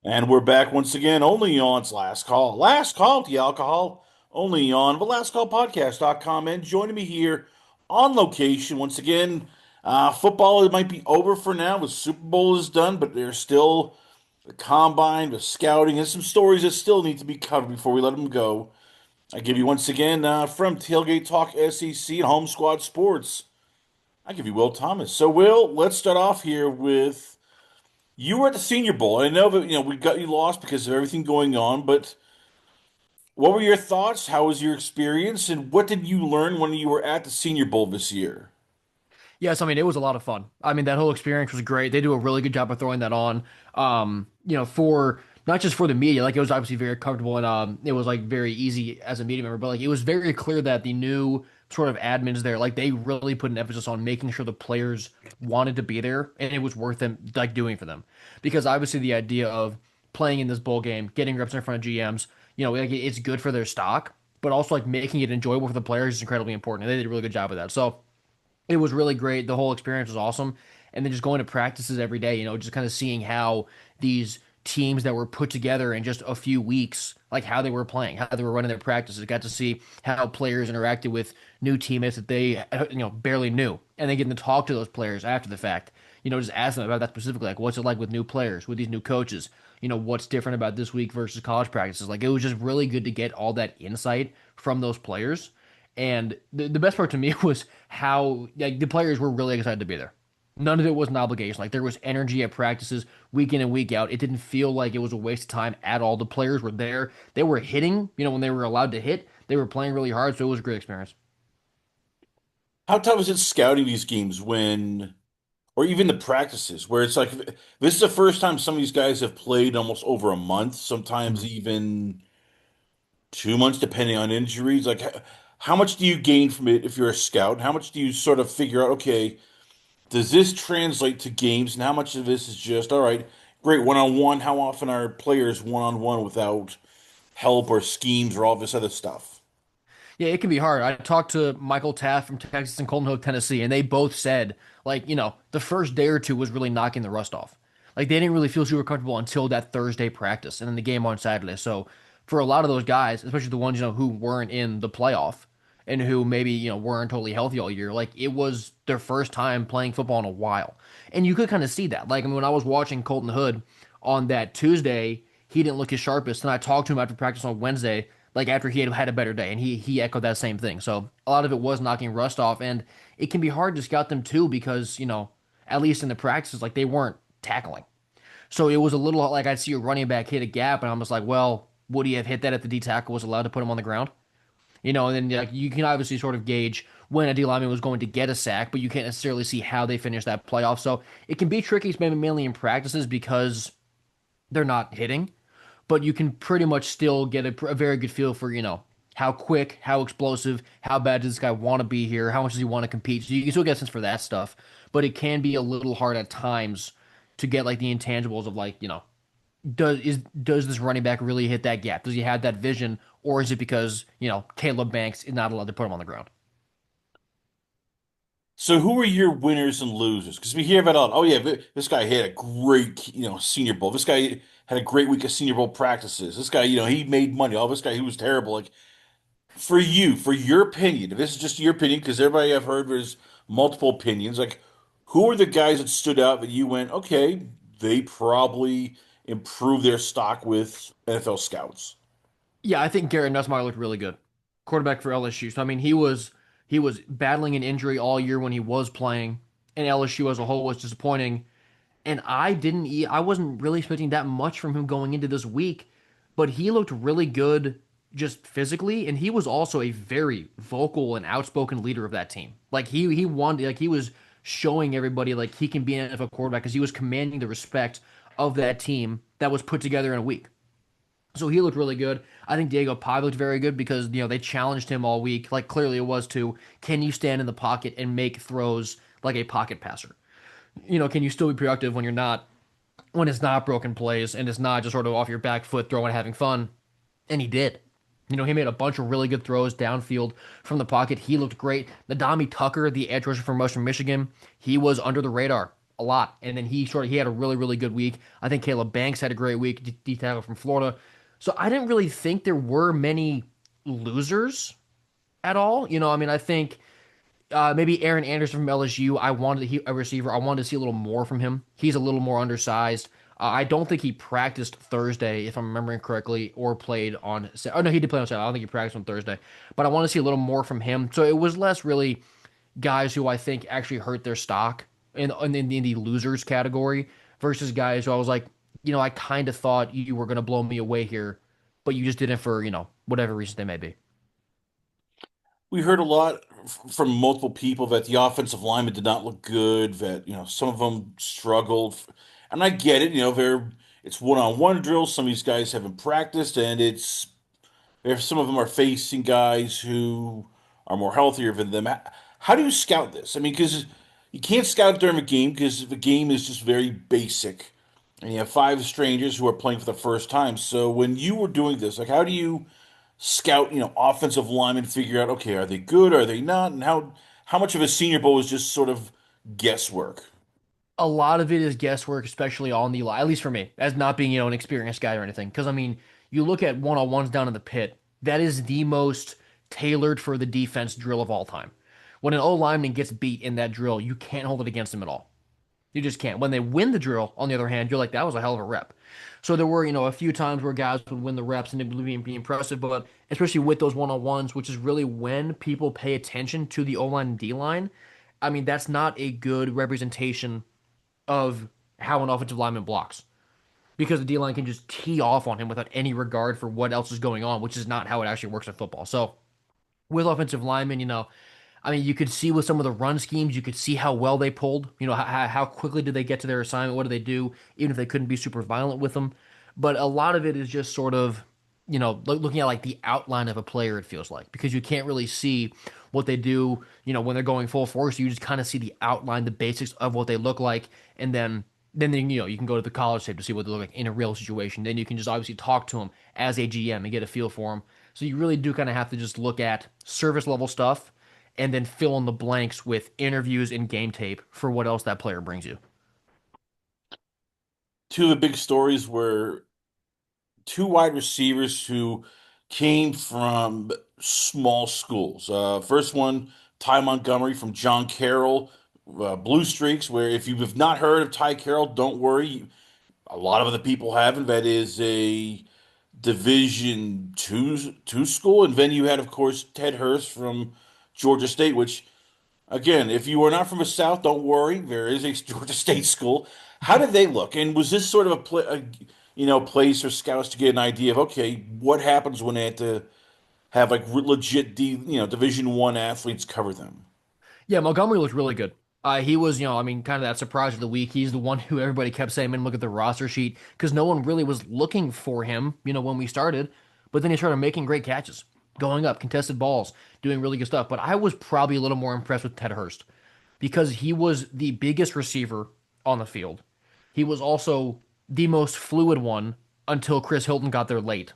And we're back once again, only on its last call. Last call to the alcohol, only on the lastcallpodcast.com. And joining me here on location once again, football it might be over for now. The Super Bowl is done, but there's still the combine, the scouting, and some stories that still need to be covered before we let them go. I give you once again from Tailgate Talk SEC and Home Squad Sports. I give you Will Thomas. So, Will, let's start off here with you were at the Senior Bowl. I know that we got you lost because of everything going on, but what were your thoughts? How was your experience, and what did you learn when you were at the Senior Bowl this year? Yes, I mean it was a lot of fun. I mean that whole experience was great. They do a really good job of throwing that on. For not just for the media, like it was obviously very comfortable and it was like very easy as a media member, but like it was very clear that the new sort of admins there, like they really put an emphasis on making sure the players wanted to be there and it was worth them like doing for them. Because obviously the idea of playing in this bowl game, getting reps in front of GMs, like it's good for their stock, but also like making it enjoyable for the players is incredibly important. And they did a really good job of that. So it was really great. The whole experience was awesome. And then just going to practices every day, just kind of seeing how these teams that were put together in just a few weeks, like how they were playing, how they were running their practices. Got to see how players interacted with new teammates that they, barely knew. And then getting to talk to those players after the fact, just ask them about that specifically. Like, what's it like with new players, with these new coaches? What's different about this week versus college practices? Like, it was just really good to get all that insight from those players. And the best part to me was how like the players were really excited to be there. None of it was an obligation. Like there was energy at practices week in and week out. It didn't feel like it was a waste of time at all. The players were there. They were hitting, when they were allowed to hit. They were playing really hard, so it was a great experience. How tough is it scouting these games when, or even the practices, where it's like this is the first time some of these guys have played almost over a month, sometimes Mhm. even 2 months, depending on injuries. Like, how much do you gain from it if you're a scout? How much do you sort of figure out, okay, does this translate to games, and how much of this is just, all right, great one-on-one? How often are players one-on-one without help or schemes or all this other stuff? Yeah, it can be hard. I talked to Michael Taft from Texas and Colton Hook, Tennessee, and they both said, like, the first day or two was really knocking the rust off. Like, they didn't really feel super comfortable until that Thursday practice and then the game on Saturday. So, for a lot of those guys, especially the ones, who weren't in the playoff and who maybe, weren't totally healthy all year, like, it was their first time playing football in a while. And you could kind of see that. Like, I mean, when I was watching Colton Hood on that Tuesday, he didn't look his sharpest. And I talked to him after practice on Wednesday like after he had a better day, and he echoed that same thing. So a lot of it was knocking rust off, and it can be hard to scout them too because at least in the practices, like they weren't tackling. So it was a little like I'd see a running back hit a gap, and I'm just like, well, would he have hit that if the D tackle was allowed to put him on the ground? And then like you can obviously sort of gauge when a D lineman was going to get a sack, but you can't necessarily see how they finished that playoff. So it can be tricky, maybe mainly in practices because they're not hitting, but you can pretty much still get a very good feel for, how quick, how explosive, how bad does this guy want to be here, how much does he want to compete. So you can still get a sense for that stuff, but it can be a little hard at times to get like the intangibles of like, does this running back really hit that gap? Does he have that vision, or is it because, Caleb Banks is not allowed to put him on the ground? So who are your winners and losers? Because we hear about, oh yeah, this guy had a great, Senior Bowl. This guy had a great week of Senior Bowl practices. This guy, he made money. Oh, this guy, he was terrible. Like, for you, for your opinion, if this is just your opinion, because everybody I've heard there's multiple opinions, like who are the guys that stood out that you went, okay, they probably improved their stock with NFL scouts? Yeah, I think Garrett Nussmeier looked really good. Quarterback for LSU. So I mean, he was battling an injury all year when he was playing, and LSU as a whole was disappointing. And I wasn't really expecting that much from him going into this week, but he looked really good just physically, and he was also a very vocal and outspoken leader of that team. Like he wanted, like he was showing everybody like he can be an NFL quarterback because he was commanding the respect of that team that was put together in a week. So he looked really good. I think Diego Pavia looked very good because they challenged him all week. Like clearly it was to can you stand in the pocket and make throws like a pocket passer? Can you still be productive when it's not broken plays and it's not just sort of off your back foot throwing and having fun? And he did. He made a bunch of really good throws downfield from the pocket. He looked great. Nadami Tucker, the edge rusher from Western Michigan, he was under the radar a lot. And then he had a really, really good week. I think Caleb Banks had a great week, D tackle from Florida. So I didn't really think there were many losers at all. I mean, I think maybe Aaron Anderson from LSU. A receiver. I wanted to see a little more from him. He's a little more undersized. I don't think he practiced Thursday, if I'm remembering correctly, or played on. Oh no, he did play on Saturday. I don't think he practiced on Thursday, but I want to see a little more from him. So it was less really guys who I think actually hurt their stock in the losers category versus guys who I was like, I kind of thought you were going to blow me away here, but you just didn't for whatever reason they may be. We heard a lot from multiple people that the offensive linemen did not look good, that, some of them struggled. And I get it, it's one-on-one drills. Some of these guys haven't practiced, and if some of them are facing guys who are more healthier than them. How do you scout this? I mean, because you can't scout during a game because the game is just very basic, and you have five strangers who are playing for the first time. So when you were doing this, like, how do you scout, offensive linemen, figure out, okay, are they good, are they not, and how much of a Senior Bowl is just sort of guesswork? A lot of it is guesswork, especially on the line, at least for me, as not being, an experienced guy or anything. Because, I mean, you look at one-on-ones down in the pit, that is the most tailored for the defense drill of all time. When an O lineman gets beat in that drill, you can't hold it against them at all. You just can't. When they win the drill, on the other hand, you're like, that was a hell of a rep. So there were, a few times where guys would win the reps and it would be impressive, but especially with those one-on-ones, which is really when people pay attention to the O-line and D-line, I mean, that's not a good representation of how an offensive lineman blocks because the D line can just tee off on him without any regard for what else is going on, which is not how it actually works in football. So with offensive linemen, I mean, you could see with some of the run schemes, you could see how well they pulled. How quickly did they get to their assignment? What do they do, even if they couldn't be super violent with them? But a lot of it is just sort of, looking at like the outline of a player, it feels like, because you can't really see what they do, when they're going full force. You just kind of see the outline, the basics of what they look like. And then you can go to the college tape to see what they look like in a real situation. Then you can just obviously talk to them as a GM and get a feel for them. So you really do kind of have to just look at service level stuff and then fill in the blanks with interviews and game tape for what else that player brings you. Two of the big stories were two wide receivers who came from small schools. First one, Ty Montgomery from John Carroll, Blue Streaks, where if you have not heard of Ty Carroll, don't worry. A lot of other people haven't. That is a Division two school. And then you had, of course, Ted Hurst from Georgia State, which, again, if you are not from the South, don't worry. There is a Georgia State school. How did they look? And was this sort of place for scouts to get an idea of, okay, what happens when they have to have like legit Division 1 athletes cover them? Yeah, Montgomery looked really good. He was, I mean, kind of that surprise of the week. He's the one who everybody kept saying, man, look at the roster sheet, because no one really was looking for him, when we started. But then he started making great catches, going up, contested balls, doing really good stuff. But I was probably a little more impressed with Ted Hurst because he was the biggest receiver on the field. He was also the most fluid one until Chris Hilton got there late.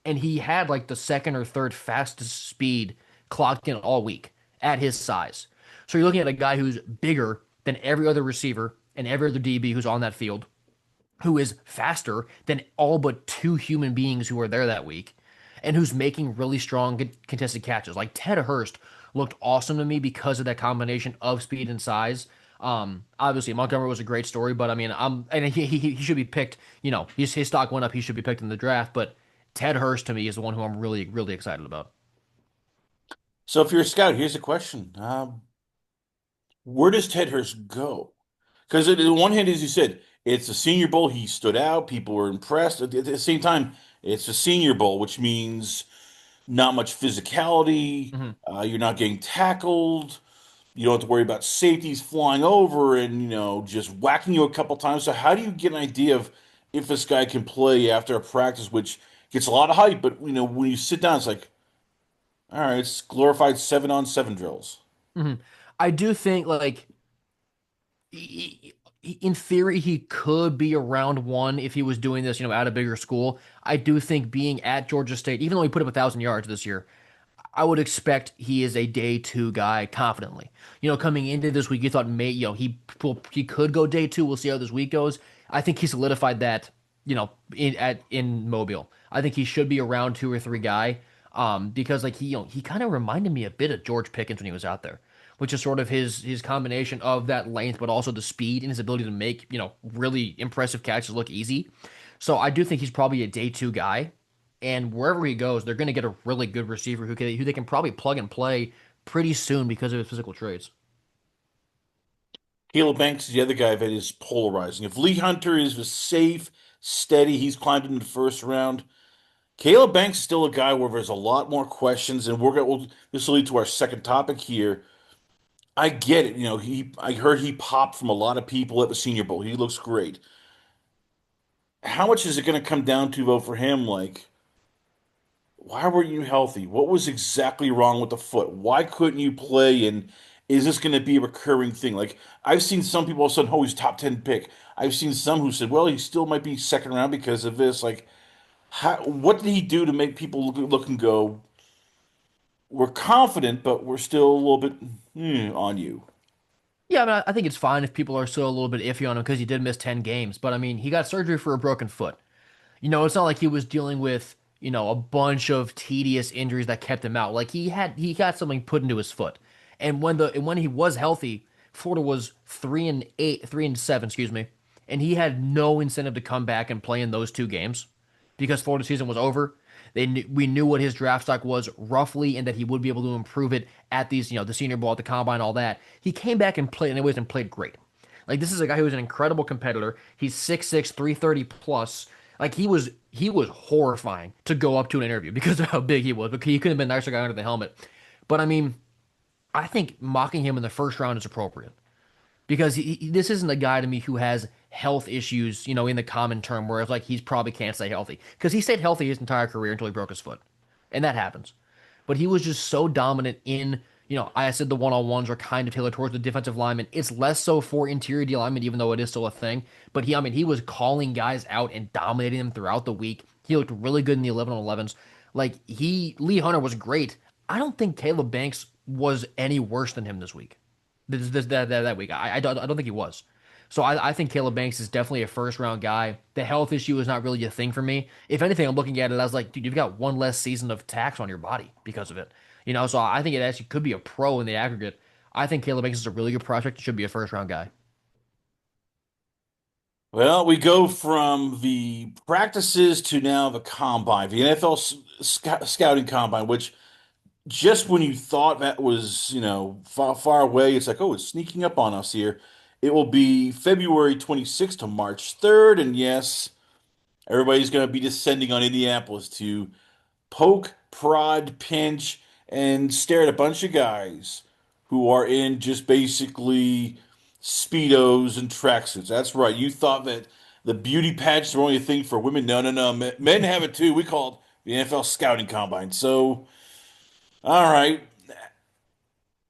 And he had like the second or third fastest speed clocked in all week at his size. So you're looking at a guy who's bigger than every other receiver and every other DB who's on that field, who is faster than all but two human beings who were there that week, and who's making really strong contested catches. Like Ted Hurst looked awesome to me because of that combination of speed and size. Obviously Montgomery was a great story, but I mean, and he should be picked. His stock went up. He should be picked in the draft, but Ted Hurst to me is the one who I'm really really excited about. So if you're a scout, here's a question. Where does Ted Hurst go? Because on the one hand, as you said, it's a Senior Bowl. He stood out. People were impressed. At the same time, it's a Senior Bowl, which means not much physicality. Mhm. You're not getting tackled. You don't have to worry about safeties flying over and, just whacking you a couple times. So how do you get an idea of if this guy can play after a practice, which gets a lot of hype, but, when you sit down, it's like, all right, it's glorified 7-on-7 drills. Mhm. I do think like in theory he could be around one if he was doing this, at a bigger school. I do think being at Georgia State, even though he put up 1,000 yards this year, I would expect he is a day two guy confidently. Coming into this week, you thought he could go day two. We'll see how this week goes. I think he solidified that. In Mobile, I think he should be a round two or three guy. Because like he kind of reminded me a bit of George Pickens when he was out there, which is sort of his combination of that length, but also the speed and his ability to make really impressive catches look easy. So I do think he's probably a day two guy. And wherever he goes, they're going to get a really good receiver who they can probably plug and play pretty soon because of his physical traits. Caleb Banks is the other guy that is polarizing. If Lee Hunter is safe, steady, he's climbed into the first round. Caleb Banks is still a guy where there's a lot more questions, and this will lead to our second topic here. I get it. I heard he popped from a lot of people at the Senior Bowl. He looks great. How much is it going to come down to, though, for him? Like, why weren't you healthy? What was exactly wrong with the foot? Why couldn't you play? And is this going to be a recurring thing? Like, I've seen some people all of a sudden, oh, he's top 10 pick. I've seen some who said, well, he still might be second round because of this. Like, what did he do to make people look and go, we're confident, but we're still a little bit on you? Yeah, I mean, I think it's fine if people are still a little bit iffy on him because he did miss 10 games. But I mean, he got surgery for a broken foot. It's not like he was dealing with, a bunch of tedious injuries that kept him out. Like he got something put into his foot. And when he was healthy, Florida was 3-8, 3-7, excuse me. And he had no incentive to come back and play in those two games because Florida season was over. We knew what his draft stock was roughly and that he would be able to improve it at these, the Senior Bowl, at the combine, all that. He came back and played anyways and played great. Like this is a guy who is an incredible competitor. He's 6'6", 330 plus. Like he was horrifying to go up to an interview because of how big he was. But he could have been a nicer guy under the helmet. But I mean, I think mocking him in the first round is appropriate because this isn't a guy to me who has health issues, in the common term where it's like he's probably can't stay healthy because he stayed healthy his entire career until he broke his foot, and that happens. But he was just so dominant in, I said the one-on-ones are kind of tailored towards the defensive lineman. It's less so for interior D lineman, even though it is still a thing. But I mean, he was calling guys out and dominating them throughout the week. He looked really good in the 11 on 11s. Like Lee Hunter was great. I don't think Caleb Banks was any worse than him this week. That week. I don't think he was. So I think Caleb Banks is definitely a first round guy. The health issue is not really a thing for me. If anything, I'm looking at it as like, dude, you've got one less season of tax on your body because of it. So I think it actually could be a pro in the aggregate. I think Caleb Banks is a really good prospect. He should be a first round guy. Well, we go from the practices to now the combine, the NFL scouting combine, which just when you thought that was, far, far away, it's like, oh, it's sneaking up on us here. It will be February 26th to March 3rd. And yes, everybody's going to be descending on Indianapolis to poke, prod, pinch, and stare at a bunch of guys who are in just basically Speedos and tracksuits. That's right. You thought that the beauty pageants were only a thing for women. No, no, no. Men have it too. We call it the NFL Scouting Combine. So, all right.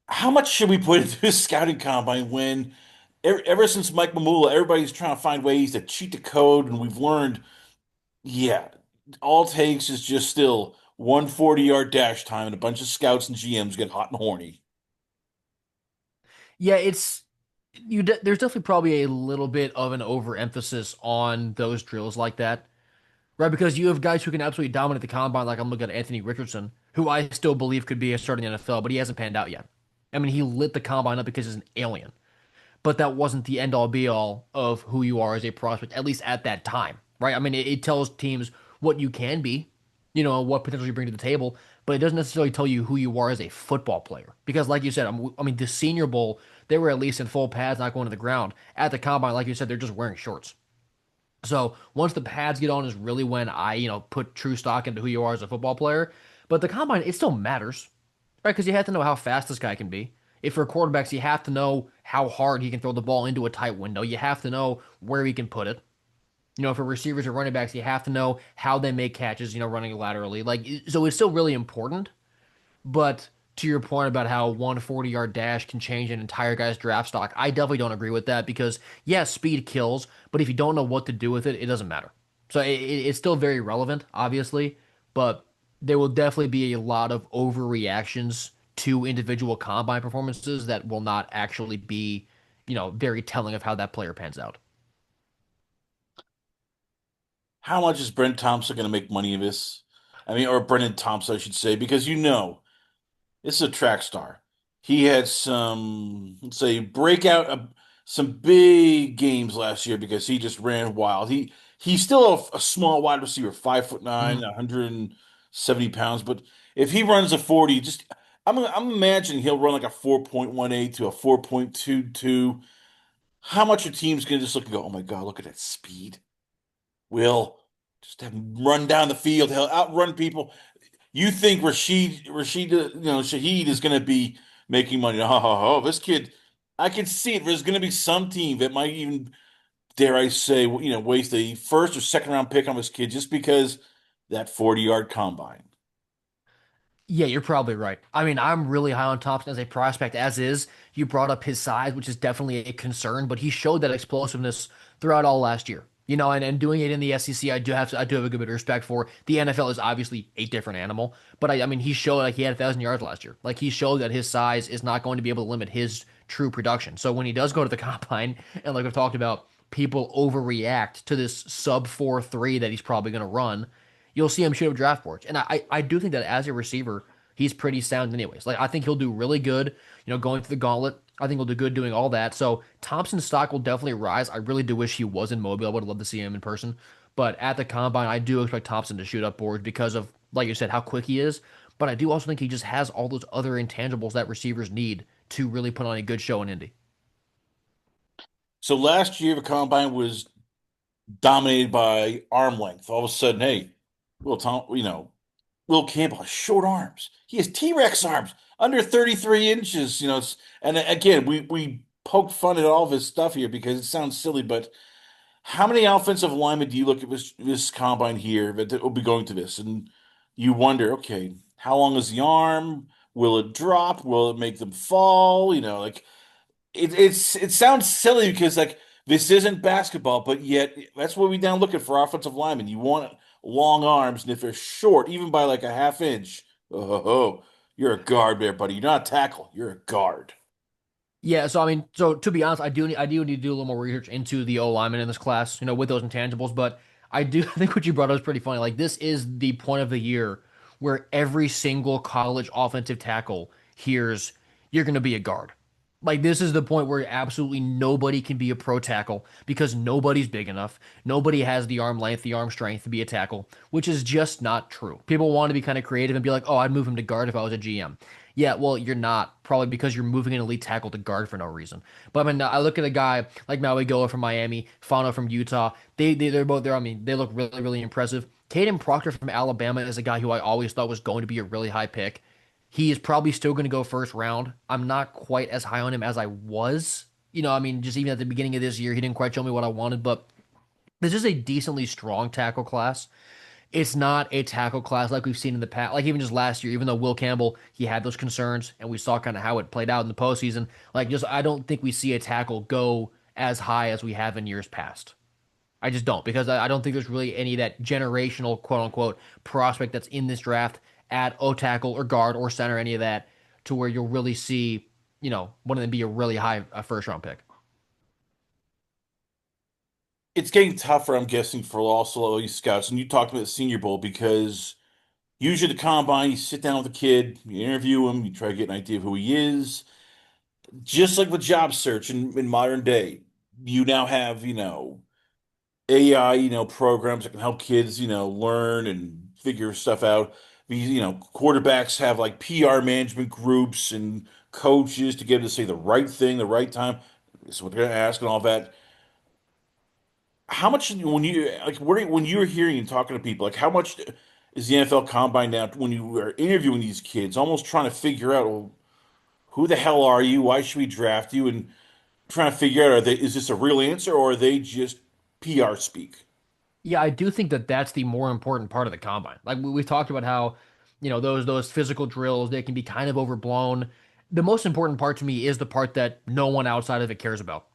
How much should we put into this scouting combine when ever since Mike Mamula, everybody's trying to find ways to cheat the code, and we've learned, yeah, all it takes is just still 140-yard dash time, and a bunch of scouts and GMs get hot and horny. Yeah, there's definitely probably a little bit of an overemphasis on those drills like that. Right, because you have guys who can absolutely dominate the combine, like I'm looking at Anthony Richardson, who I still believe could be a starter in the NFL, but he hasn't panned out yet. I mean, he lit the combine up because he's an alien, but that wasn't the end all be all of who you are as a prospect, at least at that time, right? I mean, it tells teams what you can be, what potential you bring to the table, but it doesn't necessarily tell you who you are as a football player. Because, like you said, I mean, the Senior Bowl, they were at least in full pads, not going to the ground. At the combine, like you said, they're just wearing shorts. So once the pads get on is really when I, put true stock into who you are as a football player. But the combine, it still matters, right? Because you have to know how fast this guy can be. If for quarterbacks, you have to know how hard he can throw the ball into a tight window. You have to know where he can put it. For receivers or running backs, you have to know how they make catches, running laterally. Like, so it's still really important. But to your point about how 140-yard dash can change an entire guy's draft stock, I definitely don't agree with that because, yeah, speed kills, but if you don't know what to do with it, it doesn't matter. So it's still very relevant, obviously, but There will definitely be a lot of overreactions to individual combine performances that will not actually be, very telling of how that player pans out. How much is Brent Thompson going to make money of this? I mean, or Brendan Thompson, I should say, because this is a track star. He had some, let's say, some big games last year because he just ran wild. He's still a small wide receiver, 5'9", Mhm. 170 pounds. But if he runs a 40, I'm imagining he'll run like a 4.18 to a 4.22. How much a team's gonna just look and go, oh my God, look at that speed. Will just have him run down the field. He'll outrun people. You think Shaheed is going to be making money? Oh, this kid, I can see it. There's going to be some team that might even, dare I say, waste a first or second round pick on this kid just because that 40-yard combine. Yeah, you're probably right. I mean, I'm really high on Thompson as a prospect, as is. You brought up his size, which is definitely a concern, but he showed that explosiveness throughout all last year. And doing it in the SEC, I do have a good bit of respect for. The NFL is obviously a different animal, but I mean, he showed like he had 1,000 yards last year. Like he showed that his size is not going to be able to limit his true production. So when he does go to the combine, and like we've talked about, people overreact to this sub 4.3 that he's probably going to run, you'll see him shoot up draft boards. And I do think that as a receiver, he's pretty sound anyways. Like I think he'll do really good, going through the gauntlet. I think he'll do good doing all that. So Thompson's stock will definitely rise. I really do wish he was in Mobile. I would have loved to see him in person. But at the combine, I do expect Thompson to shoot up boards because of, like you said, how quick he is. But I do also think he just has all those other intangibles that receivers need to really put on a good show in Indy. So last year, the combine was dominated by arm length. All of a sudden, hey, Will Campbell has short arms. He has T-Rex arms, under 33 inches. And again, we poke fun at all of his stuff here because it sounds silly, but how many offensive linemen do you look at this combine here that will be going to this, and you wonder, okay, how long is the arm? Will it drop? Will it make them fall? Like it sounds silly because like this isn't basketball, but yet that's what we down looking for offensive linemen. You want long arms, and if they're short, even by like a half inch, you're a guard there, buddy. You're not a tackle. You're a guard. Yeah, so I mean, so to be honest, I do need to do a little more research into the O lineman in this class, with those intangibles. But I do think what you brought up is pretty funny. Like this is the point of the year where every single college offensive tackle hears you're going to be a guard. Like this is the point where absolutely nobody can be a pro tackle because nobody's big enough. Nobody has the arm length, the arm strength to be a tackle, which is just not true. People want to be kind of creative and be like, "Oh, I'd move him to guard if I was a GM." Yeah, well, you're not probably because you're moving an elite tackle to guard for no reason. But I mean, I look at a guy like Maui Goa from Miami, Fano from Utah. They're both there. I mean, they look really really impressive. Caden Proctor from Alabama is a guy who I always thought was going to be a really high pick. He is probably still going to go first round. I'm not quite as high on him as I was. I mean, just even at the beginning of this year, he didn't quite show me what I wanted, but this is a decently strong tackle class. It's not a tackle class like we've seen in the past. Like even just last year, even though Will Campbell, he had those concerns and we saw kind of how it played out in the postseason. Like just I don't think we see a tackle go as high as we have in years past. I just don't because I don't think there's really any of that generational quote unquote prospect that's in this draft at O tackle or guard or center, any of that, to where you'll really see, one of them be a really high first round pick. It's getting tougher, I'm guessing, for also all these scouts. And you talked about the Senior Bowl because usually the combine, you sit down with a kid, you interview him, you try to get an idea of who he is. Just like with job search in modern day, you now have, AI, programs that can help kids, learn and figure stuff out. These, quarterbacks have like PR management groups and coaches to get them to say the right thing, the right time. This is what they're going to ask and all that. How much when you're hearing and talking to people, like how much is the NFL Combine now when you are interviewing these kids, almost trying to figure out, well, who the hell are you? Why should we draft you? And trying to figure out, is this a real answer or are they just PR speak? Yeah, I do think that that's the more important part of the combine. Like we've talked about how, those physical drills they can be kind of overblown. The most important part to me is the part that no one outside of it cares about,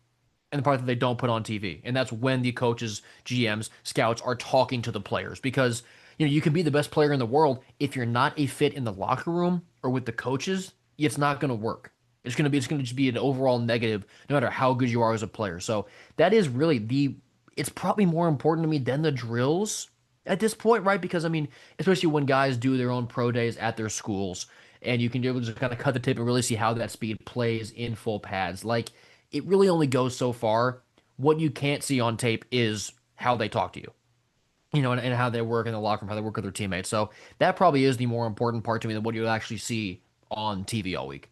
and the part that they don't put on TV. And that's when the coaches, GMs, scouts are talking to the players because You can be the best player in the world if you're not a fit in the locker room or with the coaches, it's not going to work. It's going to just be an overall negative no matter how good you are as a player. So that is really it's probably more important to me than the drills at this point, right? Because I mean, especially when guys do their own pro days at their schools and you can be able to just kind of cut the tape and really see how that speed plays in full pads. Like it really only goes so far. What you can't see on tape is how they talk to you, and how they work in the locker room, how they work with their teammates. So that probably is the more important part to me than what you actually see on TV all week.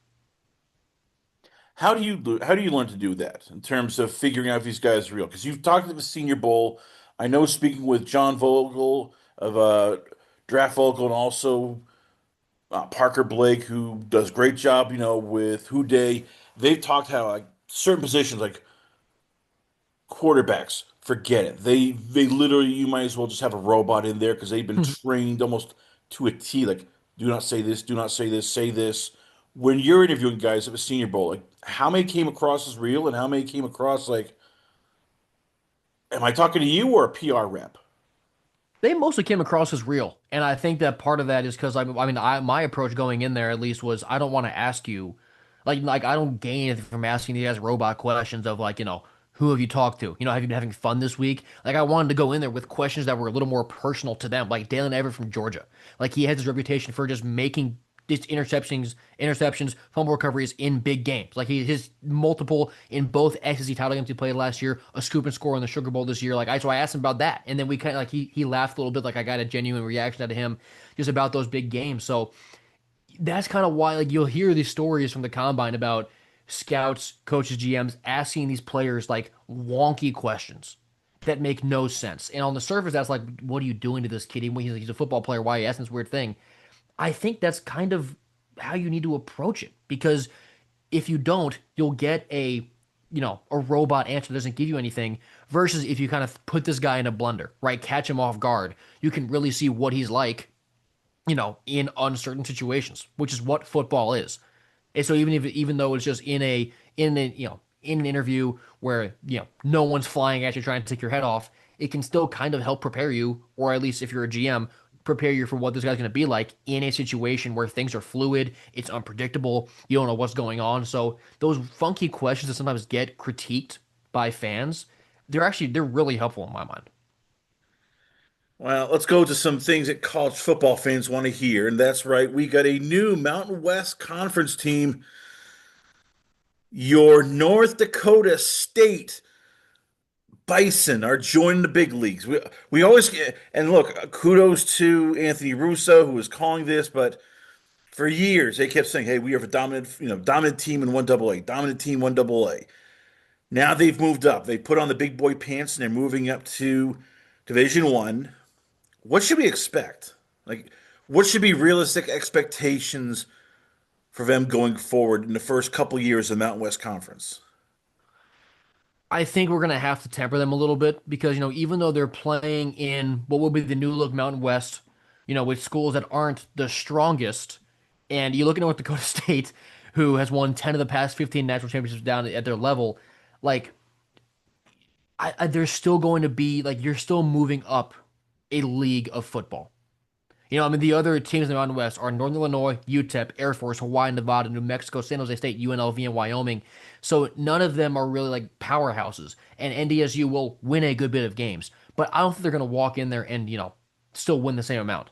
How do you learn to do that in terms of figuring out if these guys are real? Because you've talked at the Senior Bowl. I know speaking with John Vogel of Draft Vogel and also Parker Blake, who does a great job, with Who Day. They've talked how like certain positions like quarterbacks, forget it. They literally you might as well just have a robot in there because they've been trained almost to a T. Like, do not say this, do not say this, say this. When you're interviewing guys at the Senior Bowl, like how many came across as real and how many came across like, am I talking to you or a PR rep? They mostly came across as real, and I think that part of that is because my approach going in there at least was I don't want to ask you, like I don't gain anything from asking you guys robot questions of like who have you talked to? Have you been having fun this week? Like I wanted to go in there with questions that were a little more personal to them, like Dalen Everett from Georgia. Like he has his reputation for just making just interceptions, fumble recoveries in big games. Like his multiple in both SEC title games he played last year, a scoop and score in the Sugar Bowl this year. So I asked him about that, and then we kind of like he laughed a little bit, like I got a genuine reaction out of him just about those big games. So that's kind of why like you'll hear these stories from the combine about scouts, coaches, GMs asking these players like wonky questions that make no sense. And on the surface, that's like, what are you doing to this kid? He's a football player. Why are you asking this weird thing? I think that's kind of how you need to approach it because if you don't, you'll get a robot answer that doesn't give you anything versus if you kind of put this guy in a blender, right? Catch him off guard. You can really see what he's like, in uncertain situations, which is what football is. And so even though it's just in an interview where no one's flying at you trying to take your head off, it can still kind of help prepare you, or at least if you're a GM, prepare you for what this guy's going to be like in a situation where things are fluid, it's unpredictable, you don't know what's going on. So those funky questions that sometimes get critiqued by fans, they're really helpful in my mind. Well, let's go to some things that college football fans want to hear, and that's right. We got a new Mountain West Conference team, your North Dakota State Bison are joining the big leagues. We always get, and look, kudos to Anthony Russo who was calling this, but for years they kept saying, "Hey, we are a dominant team in one double A, dominant team one double A." Now they've moved up. They put on the big boy pants and they're moving up to Division One. What should we expect? Like, what should be realistic expectations for them going forward in the first couple years of the Mountain West Conference? I think we're gonna have to temper them a little bit because even though they're playing in what will be the new look Mountain West, with schools that aren't the strongest, and you look at North Dakota State, who has won 10 of the past 15 national championships down at their level, like there's still going to be like you're still moving up a league of football. The other teams in the Mountain West are Northern Illinois, UTEP, Air Force, Hawaii, Nevada, New Mexico, San Jose State, UNLV, and Wyoming. So none of them are really like powerhouses. And NDSU will win a good bit of games, but I don't think they're going to walk in there and still win the same amount.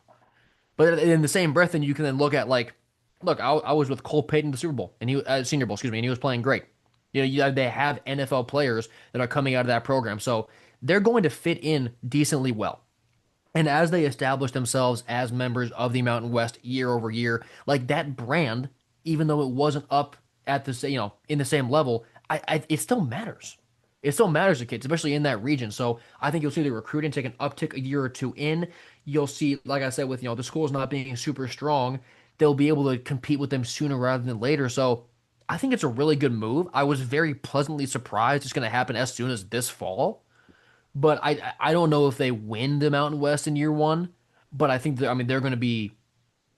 But in the same breath, then you can then look at like, look, I was with Cole Payton in the Super Bowl and Senior Bowl, excuse me, and he was playing great. They have NFL players that are coming out of that program, so they're going to fit in decently well. And as they establish themselves as members of the Mountain West year over year, like that brand, even though it wasn't up at in the same level, it still matters. It still matters to kids, especially in that region. So I think you'll see the recruiting take an uptick a year or two in. You'll see, like I said, with the schools not being super strong, they'll be able to compete with them sooner rather than later. So I think it's a really good move. I was very pleasantly surprised it's going to happen as soon as this fall. But I don't know if they win the Mountain West in year one, but I think they're going to be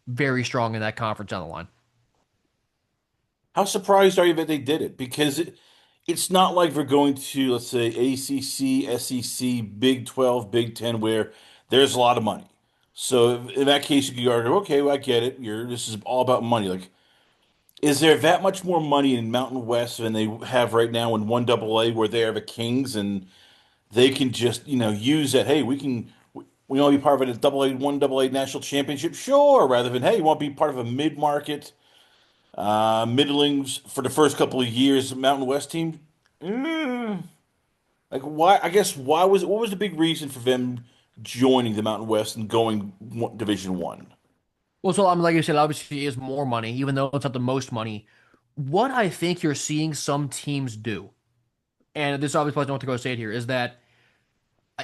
very strong in that conference down the line. How surprised are you that they did it? Because it's not like we're going to, let's say, ACC, SEC, Big 12, Big 10, where there's a lot of money. So in that case, you could argue, okay, well, I get it. This is all about money. Like, is there that much more money in Mountain West than they have right now in one double A, where they are the kings and they can just, use that? Hey, we want to be part of a double A, one double A national championship, sure. Rather than, hey, you want to be part of a mid market, middlings for the first couple of years Mountain West team. Mm, like why? I guess what was the big reason for them joining the Mountain West and going Division One? Well, so like I said, obviously it is more money, even though it's not the most money. What I think you're seeing some teams do, and this obviously applies to North Dakota State here, is that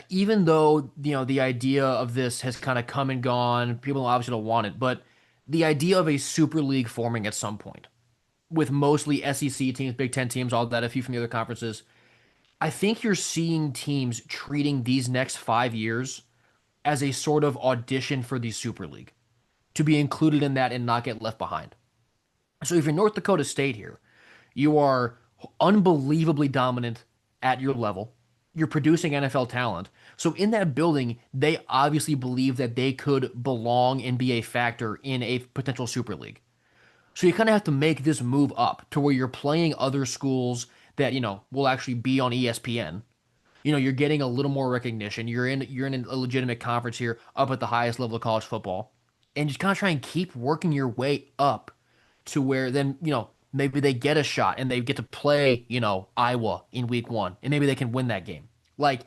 even though the idea of this has kind of come and gone, people obviously don't want it, but the idea of a super league forming at some point, with mostly SEC teams, Big Ten teams, all that, a few from the other conferences, I think you're seeing teams treating these next 5 years as a sort of audition for the Super League to be included in that and not get left behind. So if you're North Dakota State here, you are unbelievably dominant at your level. You're producing NFL talent. So in that building, they obviously believe that they could belong and be a factor in a potential Super League. So you kind of have to make this move up to where you're playing other schools that, will actually be on ESPN. You're getting a little more recognition. You're in a legitimate conference here up at the highest level of college football. And just kind of try and keep working your way up to where then, maybe they get a shot and they get to play, Iowa in week one, and maybe they can win that game. Like,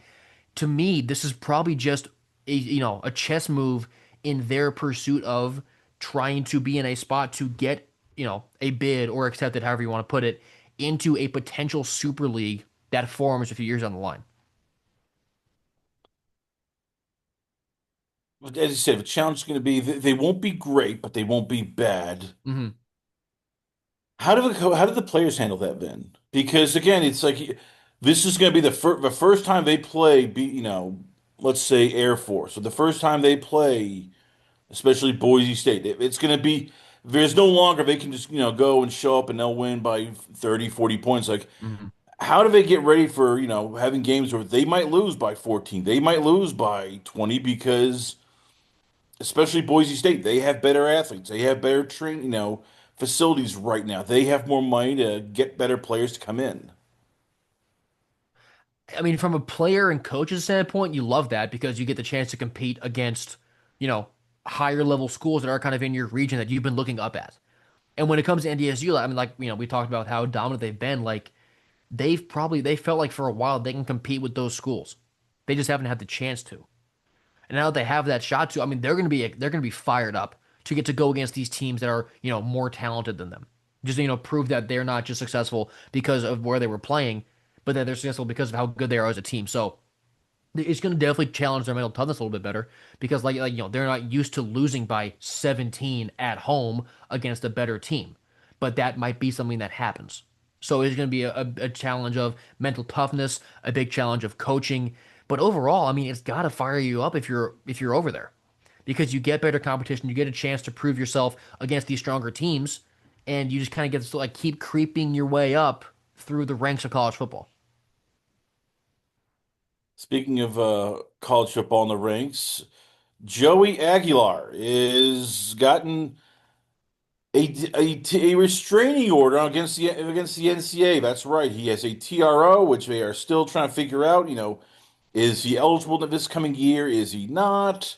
to me, this is probably just a chess move in their pursuit of trying to be in a spot to get, a bid or accepted, however you want to put it, into a potential super league that forms a few years down the line. As you said, the challenge is going to be they won't be great, but they won't be bad. Hmm. How do the players handle that then? Because again, it's like this is going to be the first time they play. Let's say Air Force, or the first time they play, especially Boise State. It's going to be there's no longer they can just go and show up and they'll win by 30, 40 points. Like, Hmm. how do they get ready for having games where they might lose by 14, they might lose by 20 because especially Boise State, they have better athletes. They have better facilities right now. They have more money to get better players to come in. I mean, from a player and coach's standpoint, you love that because you get the chance to compete against, you know, higher level schools that are kind of in your region that you've been looking up at. And when it comes to NDSU, I mean, like, we talked about how dominant they've been. Like, they felt like for a while they can compete with those schools. They just haven't had the chance to. And now that they have that shot to, I mean, they're gonna be fired up to get to go against these teams that are, more talented than them. Just, prove that they're not just successful because of where they were playing, but that they're successful because of how good they are as a team. So it's going to definitely challenge their mental toughness a little bit better because they're not used to losing by 17 at home against a better team, but that might be something that happens. So it's going to be a challenge of mental toughness, a big challenge of coaching, but overall, I mean, it's got to fire you up if you're over there because you get better competition, you get a chance to prove yourself against these stronger teams, and you just kind of get to like keep creeping your way up through the ranks of college football. Speaking of college football in the ranks, Joey Aguilar is gotten a restraining order against the NCAA. That's right. He has a TRO, which they are still trying to figure out. Is he eligible this coming year? Is he not?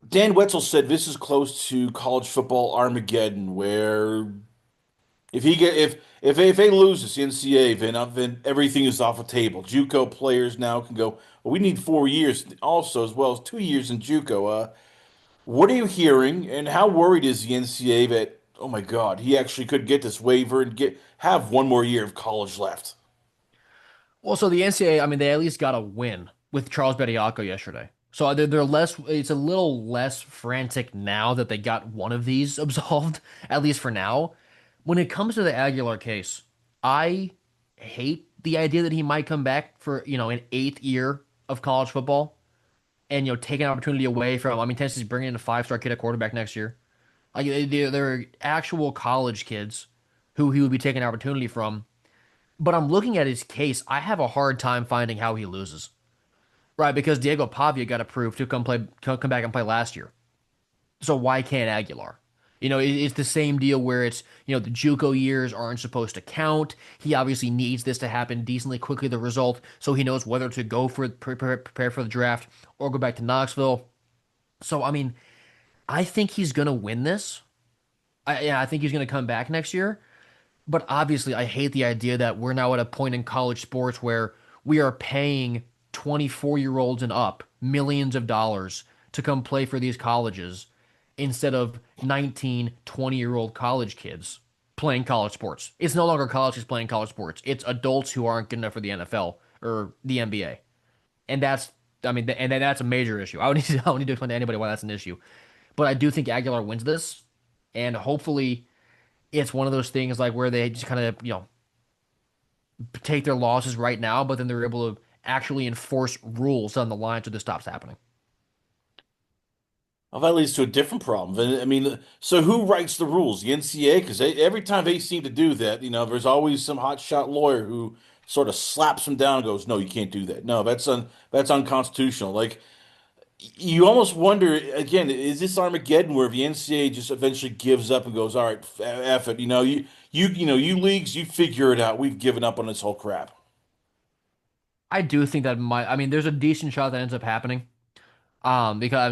Dan Wetzel said this is close to college football Armageddon, where if they lose this NCAA, then everything is off the table. JUCO players now can go. Well, we need 4 years also, as well as 2 years in JUCO. What are you hearing, and how worried is the NCAA that oh my God, he actually could get this waiver and get have one more year of college left? Well, so the NCAA, I mean, they at least got a win with Charles Bediako yesterday. So they're less, it's a little less frantic now that they got one of these absolved, at least for now. When it comes to the Aguilar case, I hate the idea that he might come back for, an eighth year of college football and, take an opportunity away from, I mean, Tennessee's bringing in a five-star kid at quarterback next year. Like, they're actual college kids who he would be taking an opportunity from, but I'm looking at his case. I have a hard time finding how he loses. right? Because Diego Pavia got approved to come back and play last year. So why can't Aguilar? It's the same deal where the JUCO years aren't supposed to count. He obviously needs this to happen decently quickly, the result, so he knows whether to go for prepare for the draft or go back to Knoxville. So I mean, I think he's gonna win this. I think he's gonna come back next year. But obviously, I hate the idea that we're now at a point in college sports where we are paying 24-year-olds and up millions of dollars to come play for these colleges instead of 19, 20-year-old college kids playing college sports. It's no longer college kids playing college sports. It's adults who aren't good enough for the NFL or the NBA. And that's a major issue. I don't need to explain to anybody why that's an issue. But I do think Aguilar wins this, and hopefully it's one of those things like where they just kind of, take their losses right now, but then they're able to actually enforce rules on the line so this stops happening. Well, that leads to a different problem. I mean, so who writes the rules? The NCAA? Because every time they seem to do that, there's always some hotshot lawyer who sort of slaps them down and goes, "No, you can't do that. No, that's unconstitutional." Like you almost wonder again, is this Armageddon where the NCAA just eventually gives up and goes, "All right, F it. You leagues, you figure it out. We've given up on this whole crap." I do think that there's a decent shot that ends up happening. Because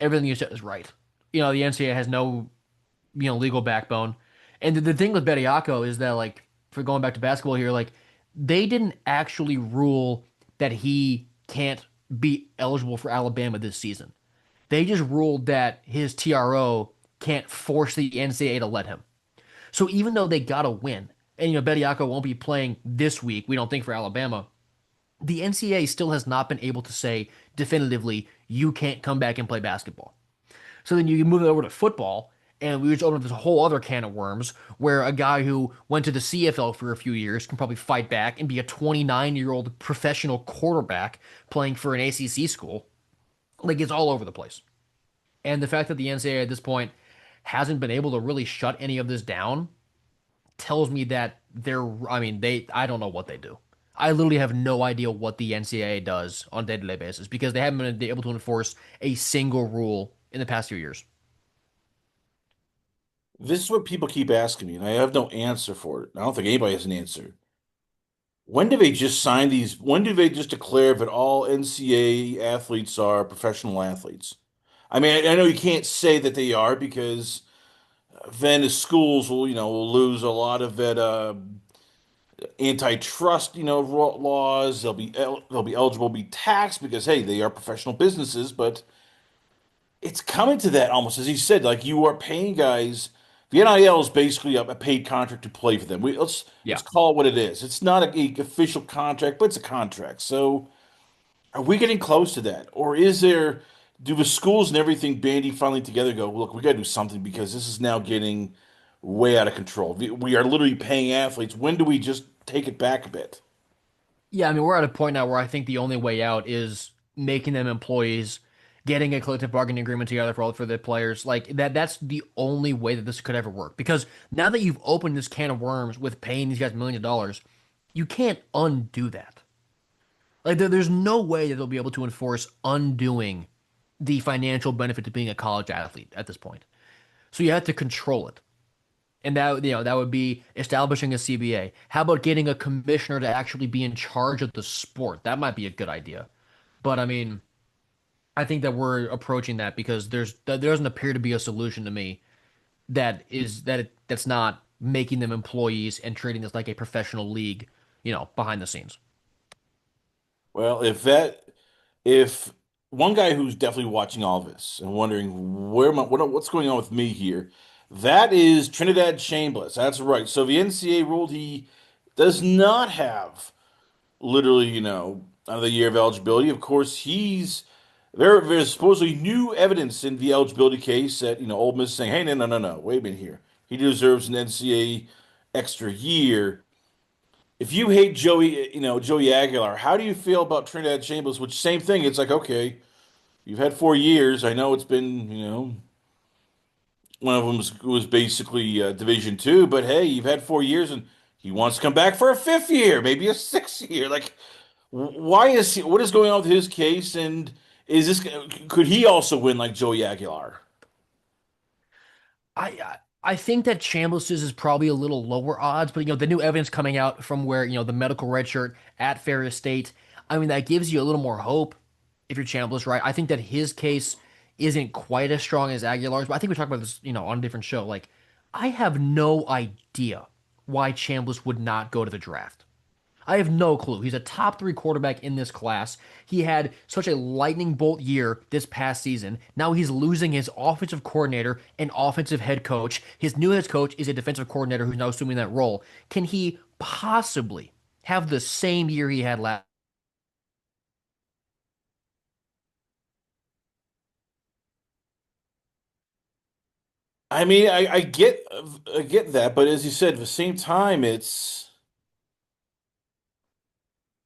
everything you said is right. The NCAA has no, legal backbone. And the thing with Bediako is that, like, for going back to basketball here, like, they didn't actually rule that he can't be eligible for Alabama this season. They just ruled that his TRO can't force the NCAA to let him. So even though they got to win, and Bediako won't be playing this week, we don't think for Alabama, the NCAA still has not been able to say definitively you can't come back and play basketball. So then you move it over to football, and we just open up this whole other can of worms where a guy who went to the CFL for a few years can probably fight back and be a 29-year-old professional quarterback playing for an ACC school. Like, it's all over the place. And the fact that the NCAA at this point hasn't been able to really shut any of this down tells me that I don't know what they do. I literally have no idea what the NCAA does on a day-to-day basis because they haven't been able to enforce a single rule in the past few years. This is what people keep asking me, and I have no answer for it. I don't think anybody has an answer. When do they just sign these? When do they just declare that all NCAA athletes are professional athletes? I mean, I know you can't say that they are because then the schools will lose a lot of that antitrust, laws. They'll be eligible to be taxed because hey, they are professional businesses. But it's coming to that almost as you said, like you are paying guys. The NIL is basically a paid contract to play for them. Let's Yeah. call it what it is. It's not a official contract, but it's a contract. So are we getting close to that, or do the schools and everything banding finally together go, look, we got to do something because this is now getting way out of control. We are literally paying athletes. When do we just take it back a bit? Yeah, we're at a point now where I think the only way out is making them employees, getting a collective bargaining agreement together for the players. Like that's the only way that this could ever work. Because now that you've opened this can of worms with paying these guys millions of dollars, you can't undo that. Like there's no way that they'll be able to enforce undoing the financial benefit to being a college athlete at this point. So you have to control it. And that would be establishing a CBA. How about getting a commissioner to actually be in charge of the sport? That might be a good idea. But I think that we're approaching that because there doesn't appear to be a solution to me that's not making them employees and treating this like a professional league, behind the scenes. Well, if one guy who's definitely watching all this and wondering what's going on with me here, that is Trinidad Chambliss. That's right. So the NCAA ruled he does not have literally, another year of eligibility. Of course, there's supposedly new evidence in the eligibility case that, Ole Miss is saying, hey, no, no, no, no, wait a minute here. He deserves an NCAA extra year. If you hate Joey Aguilar, how do you feel about Trinidad Chambliss? Which same thing. It's like, okay, you've had 4 years. I know it's been, one of them was basically Division Two, but hey, you've had 4 years, and he wants to come back for a fifth year, maybe a sixth year. Like, Why is he, what is going on with his case? And is this could he also win like Joey Aguilar? I think that Chambliss's is probably a little lower odds, but the new evidence coming out from where the medical red shirt at Ferris State, I mean that gives you a little more hope if you're Chambliss, right? I think that his case isn't quite as strong as Aguilar's, but I think we talked about this, on a different show. Like, I have no idea why Chambliss would not go to the draft. I have no clue. He's a top three quarterback in this class. He had such a lightning bolt year this past season. Now he's losing his offensive coordinator and offensive head coach. His new head coach is a defensive coordinator who's now assuming that role. Can he possibly have the same year he had last? I mean, I get that, but as you said, at the same time, it's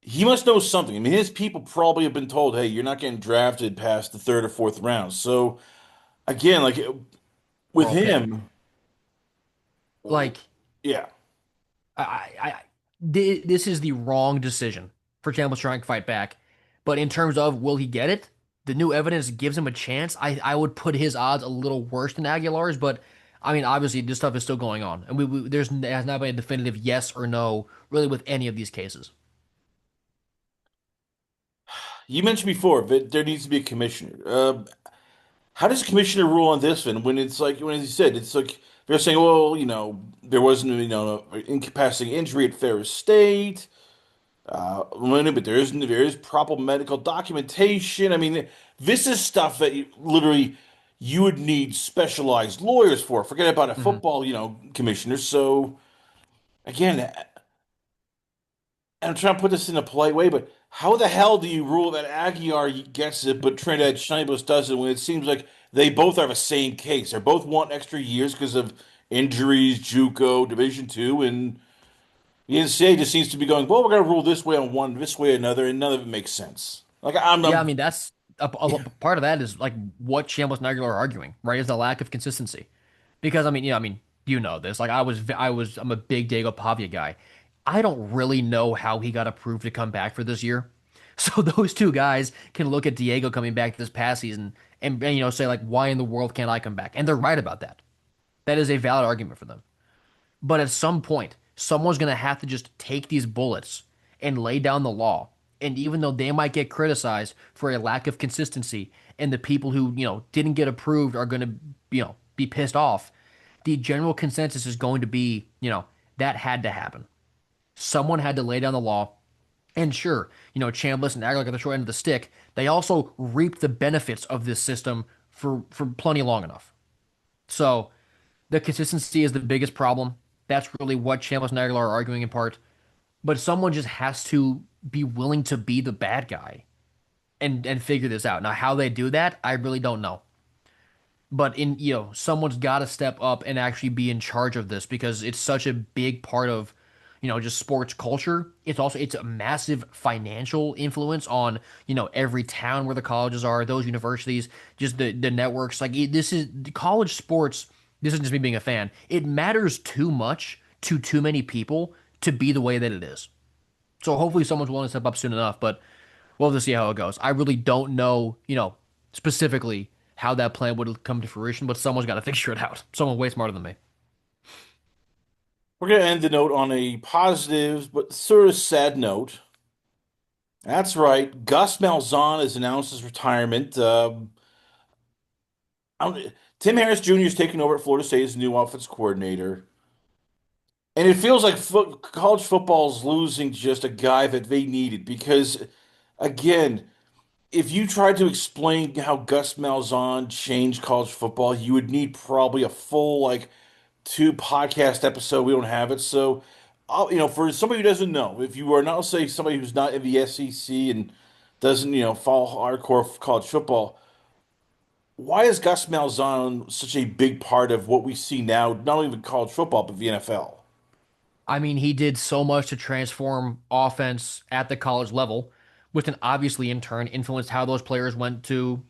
he must know something. I mean, his people probably have been told, "Hey, you're not getting drafted past the third or fourth round." So again, like with Overall pick. him, Like, yeah. this is the wrong decision for Chambliss trying to fight back. But in terms of will he get it, the new evidence gives him a chance. I would put his odds a little worse than Aguilar's, but I mean, obviously this stuff is still going on, and there has not been a definitive yes or no really with any of these cases. You mentioned before that there needs to be a commissioner. How does the commissioner rule on this one when it's like when he said it's like they're saying, well, there wasn't incapacitating injury at Ferris State. But there is proper medical documentation. I mean, this is stuff that literally you would need specialized lawyers for. Forget about a Hmm. football, commissioner. So again, I'm trying to put this in a polite way, but how the hell do you rule that Aguiar gets it, but Trinidad Chambliss doesn't when it seems like they both are the same case? They both want extra years because of injuries, JUCO, Division Two, and the NCAA just seems to be going, well, we're going to rule this way on one, this way another, and none of it makes sense. Like Yeah, I mean that's a Yeah. part of that is like what Chambliss and Aguilar are arguing, right? Is the lack of consistency. Because I mean, you know this. Like I'm a big Diego Pavia guy. I don't really know how he got approved to come back for this year. So those two guys can look at Diego coming back this past season and say like, why in the world can't I come back? And they're right about that. That is a valid argument for them. But at some point, someone's going to have to just take these bullets and lay down the law. And even though they might get criticized for a lack of consistency, and the people who, didn't get approved are going to, be pissed off, the general consensus is going to be, that had to happen. Someone had to lay down the law. And sure, Chambliss and Aguilar got the short end of the stick. They also reaped the benefits of this system for plenty long enough. So the consistency is the biggest problem. That's really what Chambliss and Aguilar are arguing in part. But someone just has to be willing to be the bad guy and figure this out. Now, how they do that, I really don't know. But someone's got to step up and actually be in charge of this because it's such a big part of, just sports culture. It's a massive financial influence on, every town where the colleges are, those universities, just the networks. Like this is college sports. This isn't just me being a fan. It matters too much to too many people to be the way that it is. So hopefully someone's willing to step up soon enough, but we'll have to see how it goes. I really don't know, specifically how that plan would come to fruition, but someone's got to figure it out. Someone way smarter than me. We're going to end the note on a positive but sort of sad note. That's right. Gus Malzahn has announced his retirement. Tim Harris Jr. is taking over at Florida State as the new offense coordinator. And it feels like college football is losing just a guy that they needed because, again, if you tried to explain how Gus Malzahn changed college football, you would need probably a full like two podcast episode. We don't have it, so for somebody who doesn't know, if you are not say somebody who's not in the SEC and doesn't follow hardcore college football, why is Gus Malzahn such a big part of what we see now, not only with college football but the NFL? I mean, he did so much to transform offense at the college level, which then obviously in turn influenced how those players went to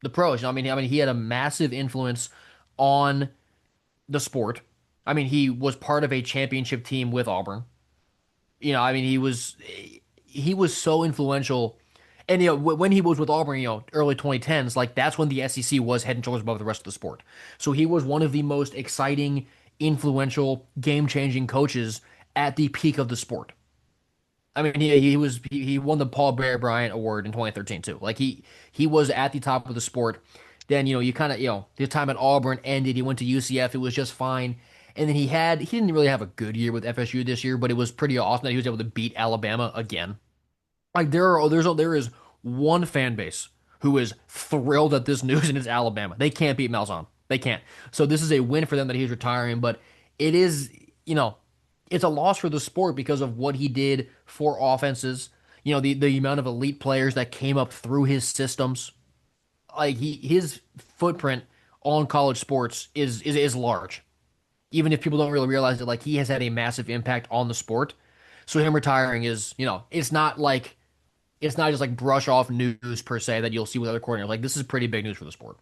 the pros. I mean, he had a massive influence on the sport. I mean, he was part of a championship team with Auburn. I mean, he was so influential. And when he was with Auburn, early 2010s, like that's when the SEC was head and shoulders above the rest of the sport. So he was one of the most exciting, influential, game-changing coaches at the peak of the sport. I mean, he won the Paul Bear Bryant Award in 2013 too. Like he was at the top of the sport. Then you kind of his time at Auburn ended. He went to UCF. It was just fine. And then he didn't really have a good year with FSU this year, but it was pretty awesome that he was able to beat Alabama again. Like there is one fan base who is thrilled at this news, and it's Alabama. They can't beat Malzahn. They can't. So this is a win for them that he's retiring, but it is, it's a loss for the sport because of what he did for offenses. The amount of elite players that came up through his systems. Like his footprint on college sports is large. Even if people don't really realize it, like he has had a massive impact on the sport. So him retiring is, it's not just like brush off news per se that you'll see with other coordinators. Like this is pretty big news for the sport.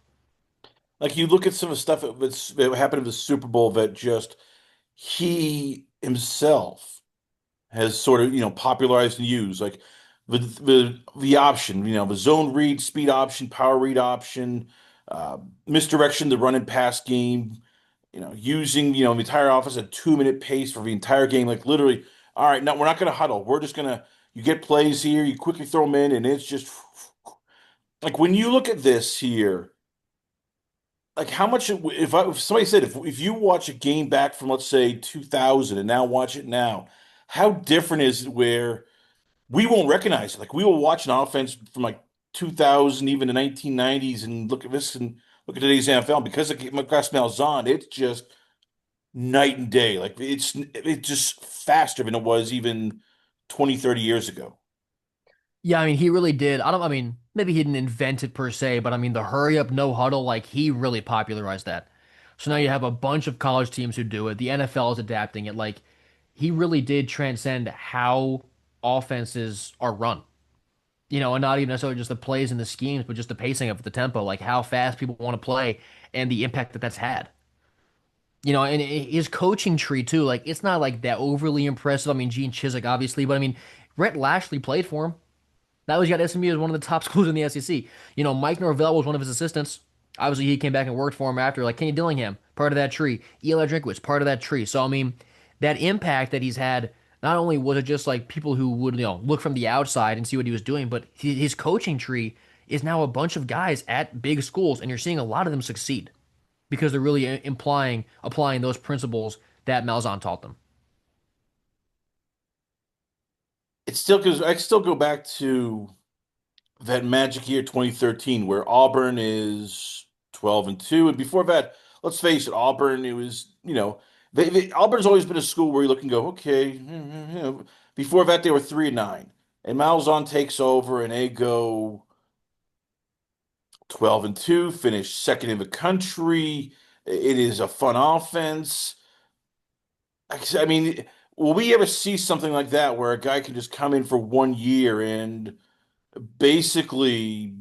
Like you look at some of the stuff that happened in the Super Bowl that just he himself has sort of popularized and used like the option, the zone read, speed option, power read option, misdirection, the run and pass game, using the entire offense at 2 minute pace for the entire game. Like literally, all right, no, we're not going to huddle. We're just gonna you get plays here, you quickly throw them in, and it's just like when you look at this here. Like how much if somebody said if you watch a game back from let's say 2000 and now watch it now, how different is it where we won't recognize it? Like we will watch an offense from like 2000 even the 1990s and look at this and look at today's NFL because of Gus Malzahn, it's just night and day. Like it's just faster than it was even 20, 30 years ago. Yeah, I mean, he really did. I mean, maybe he didn't invent it per se, but I mean, the hurry up, no huddle, like he really popularized that. So now you have a bunch of college teams who do it. The NFL is adapting it. Like he really did transcend how offenses are run. And not even necessarily just the plays and the schemes, but just the pacing of it, the tempo, like how fast people want to play and the impact that that's had. And his coaching tree too, like it's not like that overly impressive. I mean, Gene Chizik, obviously, but I mean, Rhett Lashley played for him. That was got SMU as one of the top schools in the SEC. Mike Norvell was one of his assistants. Obviously, he came back and worked for him after. Like Kenny Dillingham, part of that tree. Eli Drinkwitz, part of that tree. So I mean, that impact that he's had. Not only was it just like people who would look from the outside and see what he was doing, but his coaching tree is now a bunch of guys at big schools, and you're seeing a lot of them succeed because they're really applying those principles that Malzahn taught them. It still because I still go back to that magic year 2013 where Auburn is 12-2 and before that let's face it Auburn it was Auburn's always been a school where you look and go okay before that they were 3-9 and Malzahn takes over and they go 12-2 finish second in the country. It is a fun offense. I mean, will we ever see something like that where a guy can just come in for 1 year and basically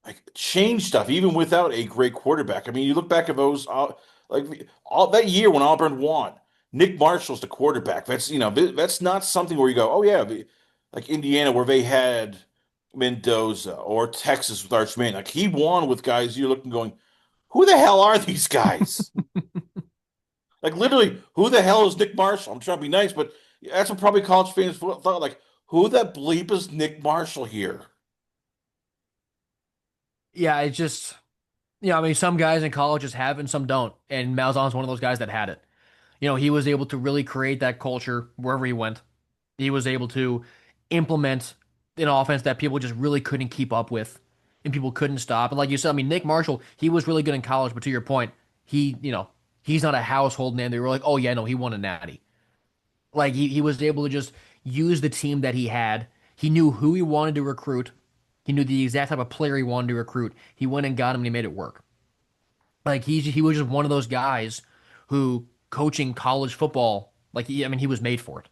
like change stuff even without a great quarterback. I mean, you look back at those like all that year when Auburn won, Nick Marshall's the quarterback. That's that's not something where you go, oh yeah, like Indiana where they had Mendoza or Texas with Arch Manning. Like he won with guys you're looking going, who the hell are these guys? Like literally, who the hell is Nick Marshall? I'm trying to be nice, but that's what probably college fans thought. Like, who the bleep is Nick Marshall here? Yeah, it's just I mean, some guys in college just have it and some don't. And Malzahn's one of those guys that had it. He was able to really create that culture wherever he went. He was able to implement an offense that people just really couldn't keep up with and people couldn't stop. And like you said, I mean, Nick Marshall, he was really good in college, but to your point, he's not a household name. They were like, oh, yeah, no, he won a natty. Like he was able to just use the team that he had. He knew who he wanted to recruit. He knew the exact type of player he wanted to recruit. He went and got him and he made it work. Like he was just one of those guys who coaching college football, like I mean, he was made for it.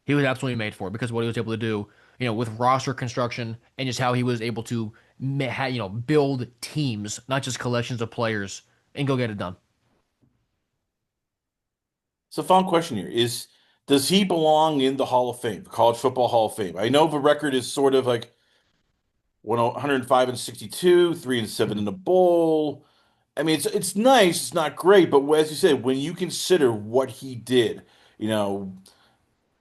He was absolutely made for it because of what he was able to do, with roster construction and just how he was able to, build teams, not just collections of players, and go get it done. So, final question here is Does he belong in the Hall of Fame, the College Football Hall of Fame? I know the record is sort of like 105 and 62, 3-7 in Mhm. the bowl. I mean, it's nice, it's not great, but as you said, when you consider what he did, you know,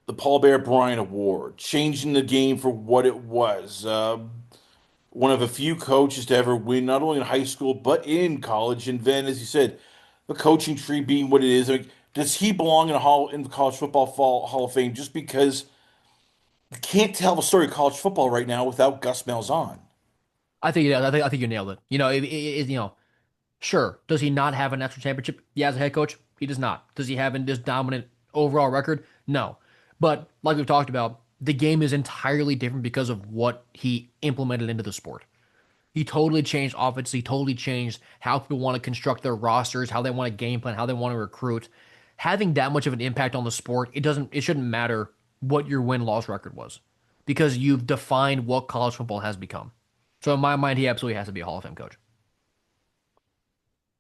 the Paul Bear Bryant Award, changing the game for what it was, one of a few coaches to ever win, not only in high school but in college, and then, as you said, the coaching tree being what it is. Like, does he belong in the College Football Hall of Fame just because you can't tell the story of college football right now without Gus Malzahn? I think you nailed it. Sure. Does he not have a national championship? Yeah, as a head coach, he does not. Does he have this dominant overall record? No. But like we've talked about, the game is entirely different because of what he implemented into the sport. He totally changed offense. He totally changed how people want to construct their rosters, how they want to game plan, how they want to recruit. Having that much of an impact on the sport, it shouldn't matter what your win-loss record was because you've defined what college football has become. So in my mind, he absolutely has to be a Hall of Fame coach.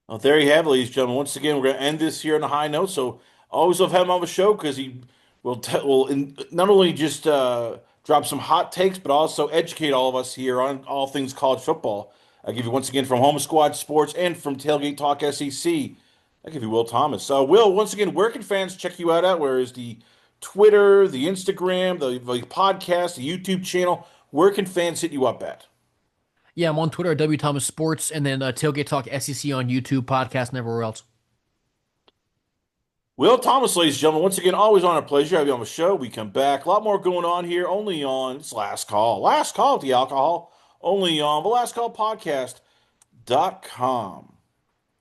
Well, there you have it, ladies and gentlemen. Once again, we're going to end this here on a high note. So always love having him on the show because he will not only just drop some hot takes, but also educate all of us here on all things college football. I give you once again from Home Squad Sports and from Tailgate Talk SEC. I give you Will Thomas. Will, once again, where can fans check you out at? Where is the Twitter, the Instagram, the podcast, the YouTube channel? Where can fans hit you up at? Yeah, I'm on Twitter at W Thomas Sports, and then Tailgate Talk SEC on YouTube, podcast, and everywhere else. Will Thomas, ladies and gentlemen, once again, always on a pleasure. Have you on the show. We come back. A lot more going on here, only on it's Last Call. Last Call at the Alcohol, only on the Last Call Podcast.com.